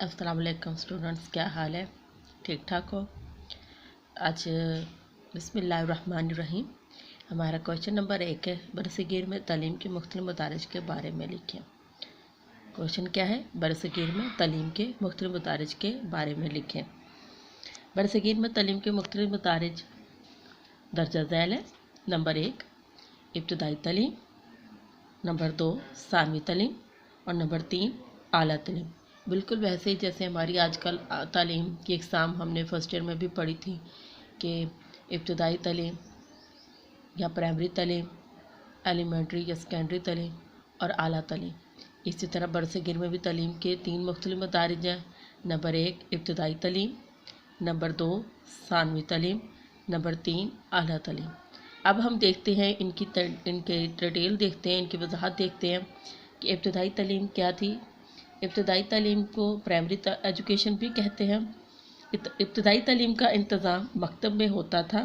अस्सलाम वालेकुम स्टूडेंट्स, क्या हाल है? ठीक ठाक हो? आज बिस्मिल्लाहिर्रहमानिर्रहीम हमारा क्वेश्चन नंबर 1 है, बरसगीर में तालीम के मुख्तलिफ मदारिज के बारे में लिखें। क्वेश्चन क्या है? बरसगीर में तालीम के मुख्तलिफ मदारिज के बारे में लिखें। बरसगीर में तालीम के मुख्तलिफ मदारिज दर्जा झैल है। नंबर 1 इब्तदाई तालीम, नंबर 2 सानवी तालीम और नंबर 3 आला तालीम। बिल्कुल वैसे ही जैसे हमारी आजकल तालीम की एग्ज़ाम हमने फ़र्स्ट ईयर में भी पढ़ी थी कि इब्तदाई तालीम या प्राइमरी तालीम, एलिमेंट्री या सेकेंडरी तालीम और आला तालीम। इसी तरह बरसगीर में भी तालीम के 3 मुख्तलिफ मदारिज हैं। नंबर 1 इब्तदाई तालीम, नंबर 2 सानवी तालीम, नंबर 3 आला तालीम। अब हम देखते हैं इनके डिटेल देखते हैं, इनकी वजाहत देखते हैं कि इब्तदाई तालीम क्या थी। इब्तदाई तालीम को प्राइमरी एजुकेशन भी कहते हैं। इब्तदाई तालीम का इंतज़ाम मकतब में होता था।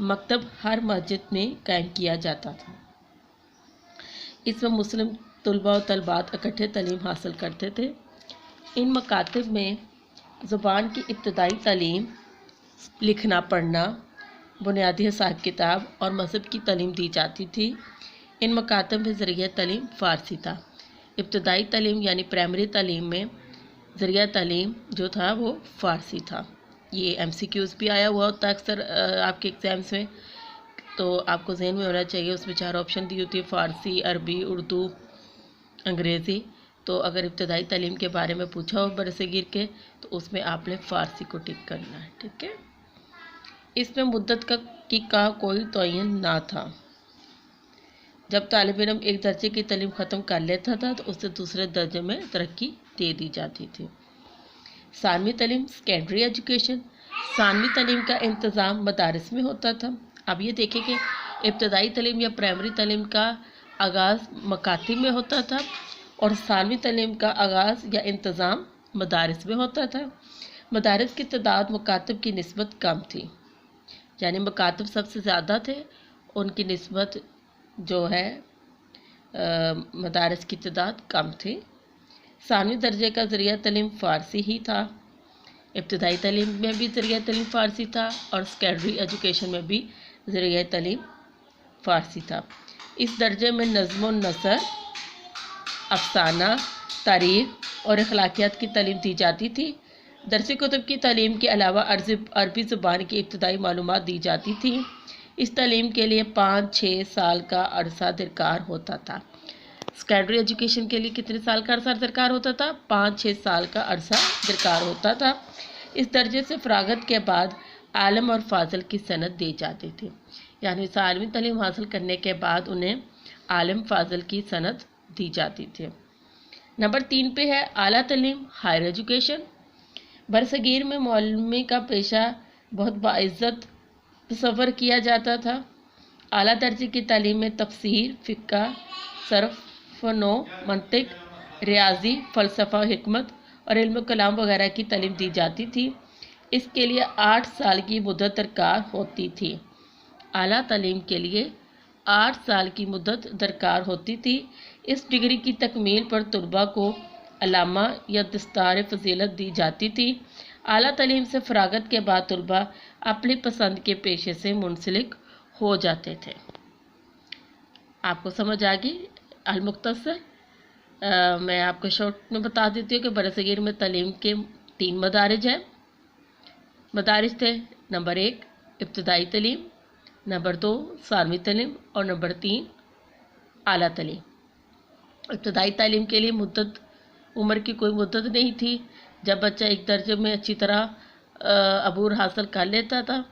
मकतब हर मस्जिद में कायम किया जाता था। इसमें मुस्लिम तलबा और तलबात इकट्ठे तालीम हासिल करते थे। इन मकातब में ज़ुबान की इब्तदाई तालीम, लिखना पढ़ना, बुनियादी हिसाब किताब और मज़हब की तालीम दी जाती थी। इन मकातब में ज़रिया तालीम फ़ारसी था। इब्तदाई तालीम यानी प्राइमरी तालीम में ज़रिया तालीम जो था वो फ़ारसी था। ये MCQs भी आया हुआ होता है अक्सर आपके एग्ज़ाम्स में, तो आपको जहन में होना चाहिए। उसमें 4 ऑप्शन दी होती है, फ़ारसी, अरबी, उर्दू, अंग्रेज़ी। तो अगर इब्तदाई तालीम के बारे में पूछा हो बरसगीर के, तो उसमें आपने फ़ारसी को टिक करना है, ठीक है। इसमें मुद्दत का कोई तयन ना था। जब तालिब इल्म एक दर्जे की तालीम ख़त्म कर लेता था तो उसे दूसरे दर्जे में तरक्की दे दी जाती थी। सानवी तालीम, सेकेंडरी एजुकेशन। सानवी तालीम का इंतज़ाम मदारिस में होता था। अब ये देखें कि इब्तदाई तालीम या प्राइमरी तालीम का आगाज़ मकातिब में होता था और सानवी तालीम का आगाज़ या इंतज़ाम मदारिस में होता था। मदारिस की तादाद मकातिब की निस्बत कम थी, यानी मकातिब सबसे ज़्यादा थे, उनकी निस्बत जो है मदारिस की तादाद कम थी। सानवी दर्जे का ज़रिया तालीम फ़ारसी ही था। इब्तदाई तालीम में भी ज़रिया तालीम फ़ारसी था और सेकेंडरी एजुकेशन में भी ज़रिया तालीम फ़ारसी था। इस दर्जे में नज़्म व नसर, अफसाना, तारीख़ और अखलाकियात की तालीम दी जाती थी। दरस कुतुब की तालीम के अलावा अरबी ज़ुबान की इब्तदाई मालूमात दी जाती थी। इस तालीम के लिए 5-6 साल का अरसा दरकार होता था। सेकेंडरी एजुकेशन के लिए कितने साल का अरसा दरकार होता था? 5-6 साल का अरसा दरकार होता था। इस दर्जे से फ़रागत के बाद आलम और फाजिल की सनद दी जाती थी, यानी सालवी तालीम हासिल करने के बाद उन्हें आलम फाजिल की सनद दी जाती थी। नंबर 3 पे है आला तालीम, हायर एजुकेशन। बरसगीर में मौलवी का पेशा बहुत बाइज़्ज़त तसव्वुर किया जाता था। आला दर्जे की तालीम में तफसीर, फ़िक़्ह, सर्फ़, नो, मंतिक, रियाजी, फ़लसफ़ा, हिकमत और इल्म कलाम वगैरह की तालीम दी जाती थी। इसके लिए 8 साल की मुद्दत दरकार होती थी। आला तालीम के लिए 8 साल की मुद्दत दरकार होती थी। इस डिग्री की तकमील पर तलबा को अलामा या दस्तार फ़जीलत दी जाती थी। आला तालीम से फ़रागत के बाद तलबा अपनी पसंद के पेशे से मुंसलिक हो जाते थे। आपको समझ आ गई? अल-मुख्तसर मैं आपको शॉर्ट में बता देती हूँ कि बरसगीर में तालीम के 3 मदारिज हैं। मदारिज थे, नंबर 1 इब्तदाई तालीम, नंबर 2 सानवी तालीम और नंबर 3 आला तालीम। इब्तदाई तालीम के लिए उम्र की कोई मुद्दत नहीं थी। जब बच्चा एक दर्जे में अच्छी तरह अबूर हासिल कर लेता था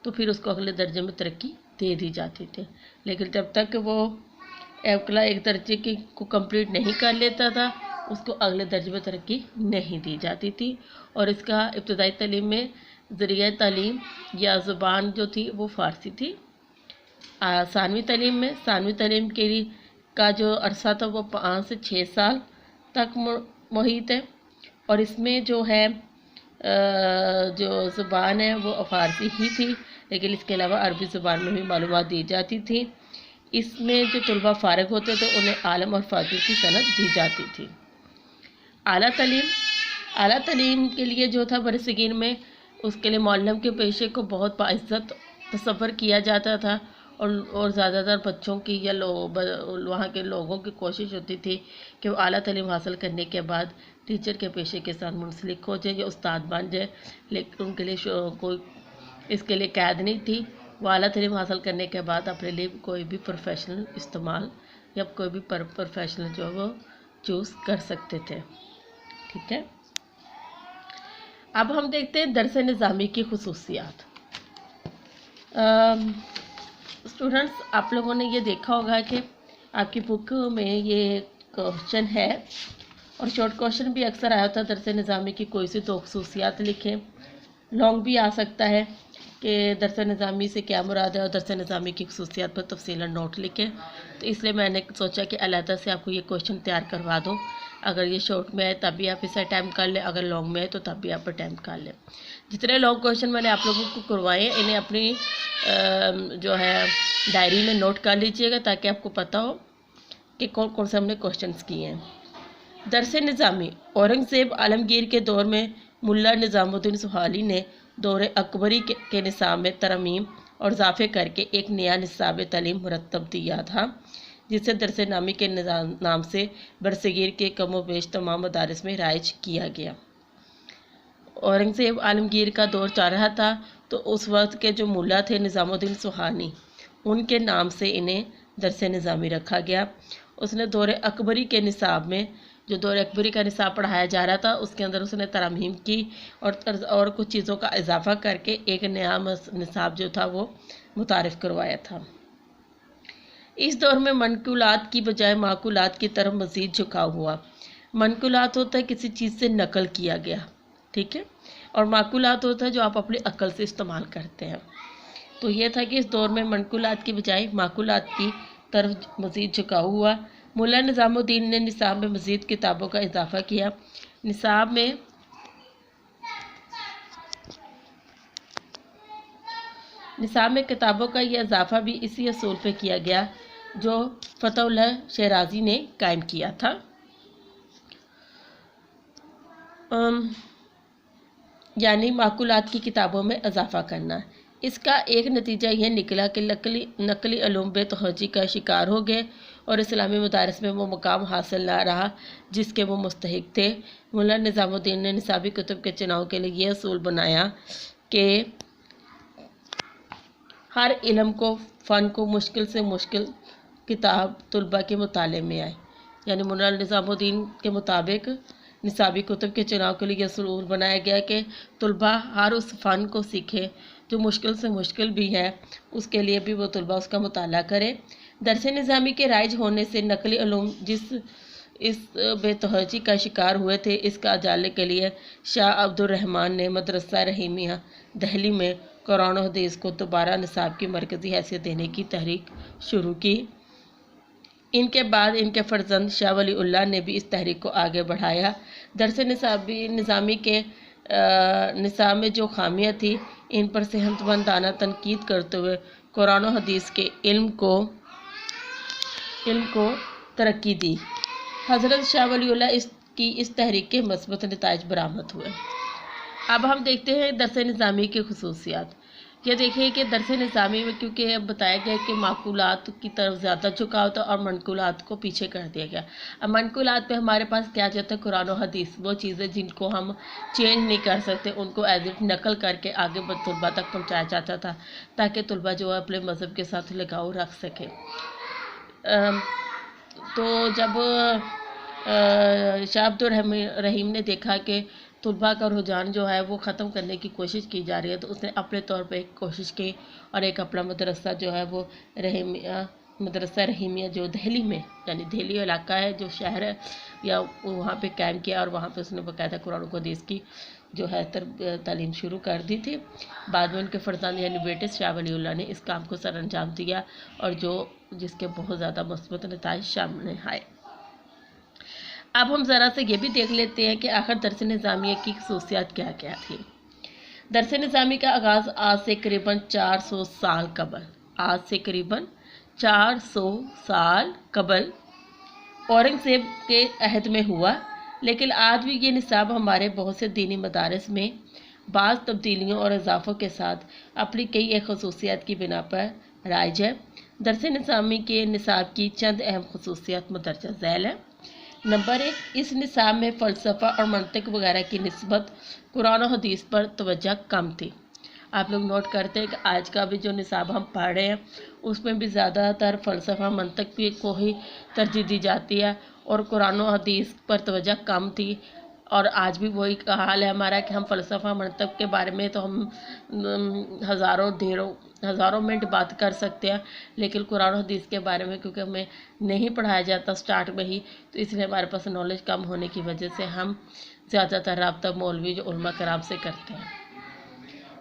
तो फिर उसको अगले दर्जे में तरक्की दे दी जाती थी। लेकिन जब तक वो अगला एक दर्जे को कंप्लीट नहीं कर लेता था, उसको अगले दर्जे में तरक्की नहीं दी जाती थी। और इसका इब्तदाई तालीम में ज़रिया तालीम या ज़ुबान जो थी वो फ़ारसी थी। सानवी तालीम के लिए का जो अरसा था वो 5 से 6 साल तक मुहित है और इसमें जो है जो ज़ुबान है वो फ़ारसी ही थी, लेकिन इसके अलावा अरबी ज़ुबान में भी मालूमात दी जाती थी। इसमें जो तलबा फ़ारिग होते थे उन्हें आलम और फाजिल की सनद दी जाती थी। आला तालीम आला तलीम के लिए जो था बरसगीर में, उसके लिए मौलम के पेशे को बहुत बाइज़्ज़त तसव्वुर किया जाता था और ज़्यादातर बच्चों की या वहाँ के लोगों की कोशिश होती थी कि वो आला तलीम हासिल करने के बाद टीचर के पेशे के साथ मुंसलिक हो जाए या उस्ताद बन जाए। लेकिन उनके लिए कोई इसके लिए कैद नहीं थी। वो आला तलीम हासिल करने के बाद अपने लिए कोई भी प्रोफेशनल इस्तेमाल या कोई भी प्रोफेशनल जो है वो चूज़ कर सकते थे। ठीक है, अब हम देखते हैं दरस निज़ामी की खुसूसियात। स्टूडेंट्स, आप लोगों ने ये देखा होगा कि आपकी बुक में ये क्वेश्चन है और शॉर्ट क्वेश्चन भी अक्सर आया होता है, दरस निज़ामी की कोई सी दो खुसूसियात लिखें। लॉन्ग भी आ सकता है कि दरस निज़ामी से क्या मुराद है और दरस निज़ामी की खुसूसियात पर तफसीलन नोट लिखें। तो इसलिए मैंने सोचा कि अलहदा से आपको ये क्वेश्चन तैयार करवा दूँ। अगर ये शॉर्ट में है तब भी आप इसे अटैम्प्ट कर लें, अगर लॉन्ग में है तो तब भी आप अटैम्प्ट कर लें। जितने लॉन्ग क्वेश्चन मैंने आप लोगों को करवाए हैं इन्हें अपनी जो है डायरी में नोट कर लीजिएगा ताकि आपको पता हो कि कौन कौन से हमने क्वेश्चंस किए हैं। दरस निज़ामी। औरंगज़ेब आलमगीर के दौर में मुल्ला निज़ामुद्दीन सुहाली ने दौर अकबरी के निसाब में तरमीम और इजाफे करके एक नया निसाब तलीम मुरतब दिया था, जिसे दरस नामी के नाम से बरसगीर के कमोबेश तमाम मदारिस में राइज किया गया। औरंगज़ेब आलमगीर का दौर चल रहा था तो उस वक्त के जो मुल्ला थे निज़ामुद्दीन सुहानी, उनके नाम से इन्हें दरस निज़ामी रखा गया। उसने दौर अकबरी के निसाब में, जो दौर अकबरी का निसाब पढ़ाया जा रहा था, उसके अंदर उसने तरमीम की और कुछ चीज़ों का इजाफा करके एक नया निसाब जो था वो मुतारिफ़ करवाया था। इस दौर में मनकुलात की बजाय माकुलात की तरफ मज़ीद झुकाव हुआ। मनकुलात होता है किसी चीज़ से नकल किया गया, ठीक है, और माकुलात होता है जो आप अपनी अक्ल से इस्तेमाल करते हैं। तो ये था कि इस दौर में मनकुलात की बजाय माकुलात की तरफ मज़ीद झुकाव हुआ। मुल्ला निज़ामुद्दीन ने निसाब में मज़ीद किताबों का इजाफा किया। निसाब में किताबों का यह इजाफा भी इसी असूल पे किया गया जो फतहुल्लाह शराजी ने कायम किया था। यानी माकुलात की किताबों में इजाफा करना। इसका एक नतीजा यह निकला कि नकली अलूम बेतहजी का शिकार हो गए और इस्लामी मदारिस में वो मुकाम हासिल ना रहा जिसके वो मुस्तहिक थे। मुल्ला निज़ामुद्दीन ने निसाबी कुतुब के चुनाव के लिए यह असूल बनाया कि हर इल्म को फ़न को मुश्किल से मुश्किल किताब तुलबा के मुताले में आए। यानी मुल्ला निज़ामुद्दीन के मुताबिक निसाबी कुतुब के चुनाव के लिए असूल बनाया गया कि तुलबा हर उस फ़न को सीखे जो मुश्किल से मुश्किल भी है, उसके लिए भी वो तुलबा उसका मुताला करे। दरस निज़ामी के राइज होने से नकली उलूम इस बेतहजी का शिकार हुए थे, इसका अजाले के लिए शाह अब्दुर्रहमान ने मदरसा रहीमिया दिल्ली में कुरान और हदीस को दोबारा निसाब की मरकज़ी हैसियत देने की तहरीक शुरू की। इनके बाद इनके फर्जंद शाह वलीउल्लाह ने भी इस तहरीक को आगे बढ़ाया। दरस निज़ामी के निसाब में जो खामियाँ थी, इन पर सेहतमंदाना तनकीद करते हुए कुरान और हदीस के इल्म को तरक्की दी। हज़रत शाह वलीउल्लाह की इस तहरीक के मस्बत नताइज बरामद हुए। अब हम देखते हैं दरस निज़ामी की खुसूसियात। ये देखिए कि दरस निज़ामी में क्योंकि बताया गया कि माकुलात की तरफ ज़्यादा झुकाव था और मनकुलात को पीछे कर दिया गया। अब मनकुलात पे हमारे पास क्या जाता है, कुरान और हदीस, वो चीज़ें जिनको हम चेंज नहीं कर सकते, उनको एज इट नकल करके आगे तुलबा तक पहुँचाया जाता था ताकि तुलबा जो है अपने मज़हब के साथ लगाव रख सके। तो जब शाह अब्दुर्रहीम ने देखा कि तुलबा का रुझान जो है वो ख़त्म करने की कोशिश की जा रही है, तो उसने अपने तौर पे एक कोशिश की और एक अपना मदरसा जो है वो मदरसा रहीमिया जो दिल्ली में, यानी दिल्ली इलाका है जो शहर है, या वहाँ पे कायम किया और वहाँ पे उसने बाकायदा कुरान को हदीस की जो है तालीम शुरू कर दी थी। बाद में उनके फर्जंद यानी बेटे शाह वलीउल्लाह ने इस काम को सर अंजाम दिया और जिसके बहुत ज़्यादा मस्बत नताइज सामने आए। अब हम ज़रा से ये भी देख लेते हैं कि आखिर दरस निज़ामिया की खसूसियात क्या क्या थी। दरस निज़ामी का आगाज़ आज से करीबन 400 साल कबल औरंगज़ेब के अहद में हुआ, लेकिन आज भी ये निसाब हमारे बहुत से दीनी मदारस में बाज़ तब्दीलियों और इजाफ़ों के साथ अपनी कई एक खसूसियात की बिना पर राइज है। दरस निज़ामी के निसाब की चंद अहम खसूसियात मदरजा झैल है। नंबर 1, इस निसाब में फ़लसफ़ा और मंतिक वगैरह की निस्बत कुरान और हदीस पर तवज्जो कम थी। आप लोग नोट करते हैं कि आज का भी जो निसाब हम पढ़ रहे हैं उसमें भी ज़्यादातर फ़लसफ़ा मंतिक भी को ही तरजीह दी जाती है और कुरान और हदीस पर तवज्जो कम थी। और आज भी वही हाल है हमारा कि हम फ़लसफ़ा मंतिक के बारे में तो हम हज़ारों मिनट बात कर सकते हैं, लेकिन कुरान और हदीस के बारे में क्योंकि हमें नहीं पढ़ाया जाता स्टार्ट में ही, तो इसलिए हमारे पास नॉलेज कम होने की वजह से हम ज़्यादातर राब्ता मौलवी जो उलमा कराम से करते हैं।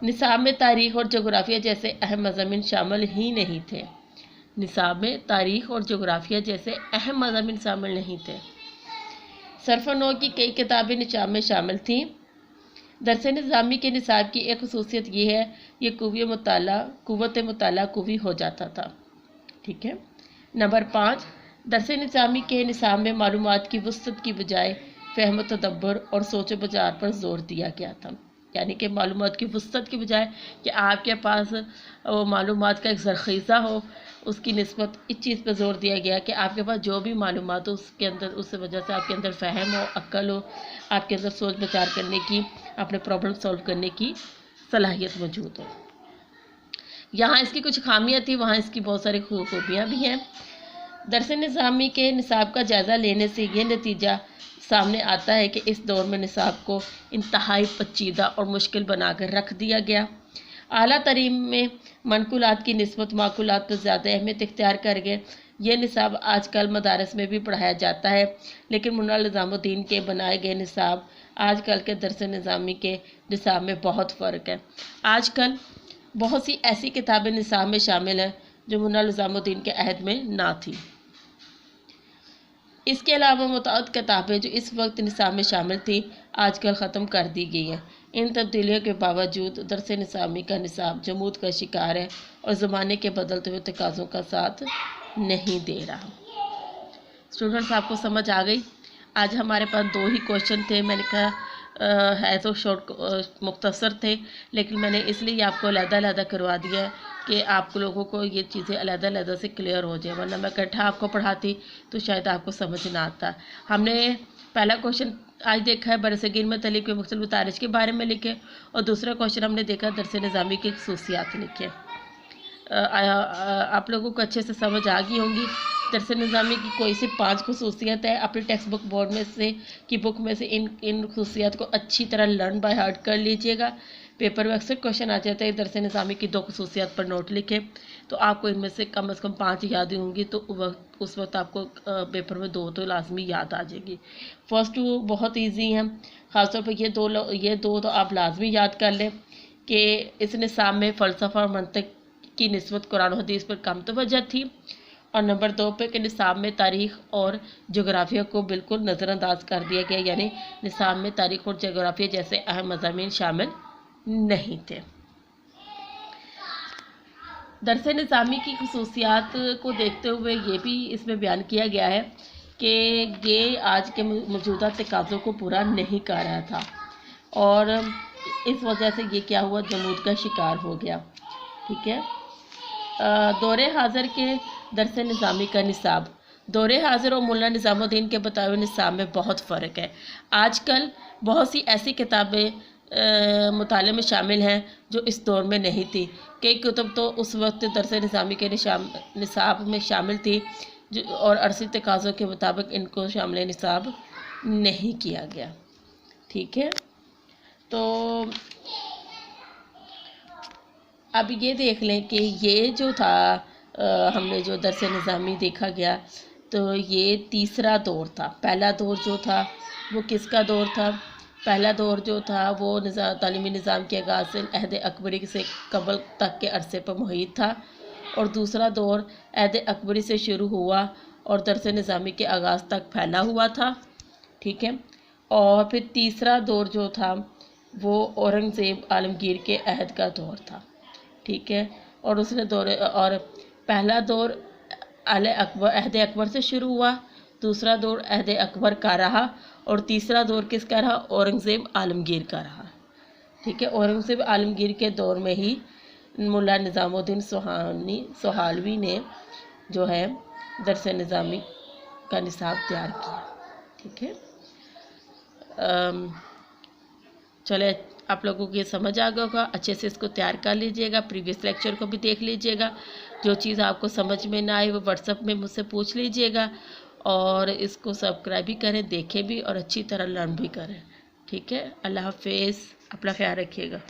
निसाब में तारीख़ और जोग्राफिया जैसे अहम मज़ामीन शामिल ही नहीं थे। निसाब में तारीख़ और जोग्राफिया जैसे अहम मज़ामीन शामिल नहीं थे। सरफ़ नौ की कई किताबें निसाब में शामिल थीं। दरस निज़ामी के निसाब की एक खसूसियत ये है, ये क़ुव्वत मुताला क़वी हो जाता था। ठीक है। नंबर 5, दरस निज़ामी के निसाब में मालूमात की वसअत की बजाय फ़हम तदब्बर और सोच विचार पर जोर दिया गया था। यानी कि मालूमात की वसअत की बजाय कि आपके पास वो मालूमात का एक ज़रख़ीज़ा हो, उसकी निस्बत इस चीज़ पर जोर दिया गया कि आपके पास जो भी मालूमात हो उसके अंदर, उस वजह से आपके अंदर फ़हम हो, अक्ल हो, आपके अंदर सोच विचार करने की, अपने प्रॉब्लम सॉल्व करने की सलाहियत मौजूद हो। यहाँ इसकी कुछ खामियाँ थी, वहाँ इसकी बहुत सारी खूबियाँ भी हैं। दरस निज़ामी के निसाब का जायज़ा लेने से ये नतीजा सामने आता है कि इस दौर में निसाब को इंतहाई पेचीदा और मुश्किल बनाकर रख दिया गया। आला तरीन में मनकुलात की निस्बत माकुलात पर ज़्यादा अहमियत इख्तियार कर गए। यह निसाब आजकल मदारस में भी पढ़ाया जाता है, लेकिन मुन्ना निज़ामुद्दीन के बनाए गए निसाब आजकल के दरस निज़ामी के निसाब में बहुत फ़र्क है। आजकल बहुत सी ऐसी किताबें निसाब में शामिल हैं जो मुन्ना निज़ामुद्दीन के अहद में ना थी। इसके अलावा मुतअद्दिद किताबें जो इस वक्त निसाब में शामिल थी आजकल ख़त्म कर दी गई हैं। इन तब्दीलियों के बावजूद दरस निज़ामी का निसाब जमूद का शिकार है और ज़माने के बदलते हुए तकाज़ों का साथ नहीं दे रहा। स्टूडेंट्स, आपको समझ आ गई? आज हमारे पास 2 ही क्वेश्चन थे। मैंने कहा है तो शॉर्ट मुख्तसर थे, लेकिन मैंने इसलिए आपको अलग-अलग करवा दिया है कि आप लोगों को ये चीज़ें अलग-अलग से क्लियर हो जाए, वरना मैं इकट्ठा आपको पढ़ाती तो शायद आपको समझ ना आता। हमने पहला क्वेश्चन आज देखा है बरसगीर में तहलीब के मुख्तलिफ तारीख़ के बारे में लिखे, और दूसरा क्वेश्चन हमने देखा दरस निज़ामी की खसूसियात लिखे। आप लोगों को अच्छे से समझ आ गई होंगी। दरस निज़ामी की कोई सी 5 खसूसियत है, अपनी टेक्स्ट बुक बोर्ड में से की बुक में से इन खसूसियात को अच्छी तरह लर्न बाय हार्ट कर लीजिएगा। पेपर में अक्सर क्वेश्चन आ जाते हैं दरस निज़ामी की 2 खसूसियात पर नोट लिखें, तो आपको इनमें से कम 5 याद होंगी, तो उस वक्त आपको पेपर में 2 तो लाजमी याद आ जाएगी। फर्स्ट 2 बहुत ईजी हैं, ख़ासतौर पर ये दो तो आप लाजमी याद कर लें कि इस निसाब में फ़लसफ़ा और मंतिक की निस्बत कुरान और हदीस पर कम तवज्जो थी, और नंबर 2 पे कि निसाब में तारीख़ और जोग्राफिया को बिल्कुल नज़रअंदाज कर दिया गया, यानी निसाब में तारीख़ और जोग्राफिया जैसे अहम मज़ामीन शामिल नहीं थे। दरस निज़ामी की खसूसियात को देखते हुए ये भी इसमें बयान किया गया है कि ये आज के मौजूदा तकाज़ों को पूरा नहीं कर रहा था, और इस वजह से ये क्या हुआ, जमूद का शिकार हो गया। ठीक है। दौरे हाज़िर के दरस निज़ामी का निसाब, दौरे हाज़िर और मुल्ला निज़ामुद्दीन के बताए हुए निसाब में बहुत फ़र्क है। आजकल बहुत सी ऐसी किताबें मुताले में शामिल हैं जो इस दौर में नहीं थी। कई कुतुब तो उस वक्त दरस निज़ामी के निसाब में शामिल थी जो, और अरसी तकाज़ों के मुताबिक इनको शामिल निसाब नहीं किया गया। ठीक है। तो अब ये देख लें कि ये जो था हमने जो दरस निज़ामी देखा गया, तो ये तीसरा दौर था। पहला दौर जो था वो किसका दौर था? पहला दौर जो था वो तालीमी निज़ाम के आगाज़ से अहद अकबरी से कबल तक के अरसे पर मुहित था, और दूसरा दौर अहद अकबरी से शुरू हुआ और दरस निज़ामी के आगाज़ तक फैला हुआ था। ठीक है। और फिर तीसरा दौर जो था वो औरंगज़ेब आलमगीर के अहद का दौर था। ठीक है। और पहला दौर अहद अकबर से शुरू हुआ, दूसरा दौर अहद अकबर का रहा, और तीसरा दौर किसका रहा? औरंगज़ेब आलमगीर का रहा। ठीक है, औरंगज़ेब आलमगीर के दौर में ही मुल्ला निज़ामुद्दीन सोहालवी ने जो है दरस निज़ामी का निसाब तैयार किया। ठीक है, चले आप लोगों को ये समझ आ गया होगा। अच्छे से इसको तैयार कर लीजिएगा, प्रीवियस लेक्चर को भी देख लीजिएगा। जो चीज़ आपको समझ में ना आए वो व्हाट्सएप में मुझसे पूछ लीजिएगा, और इसको सब्सक्राइब भी करें, देखें भी और अच्छी तरह लर्न भी करें। ठीक है, अल्लाह हाफिज़, अपना ख्याल रखिएगा।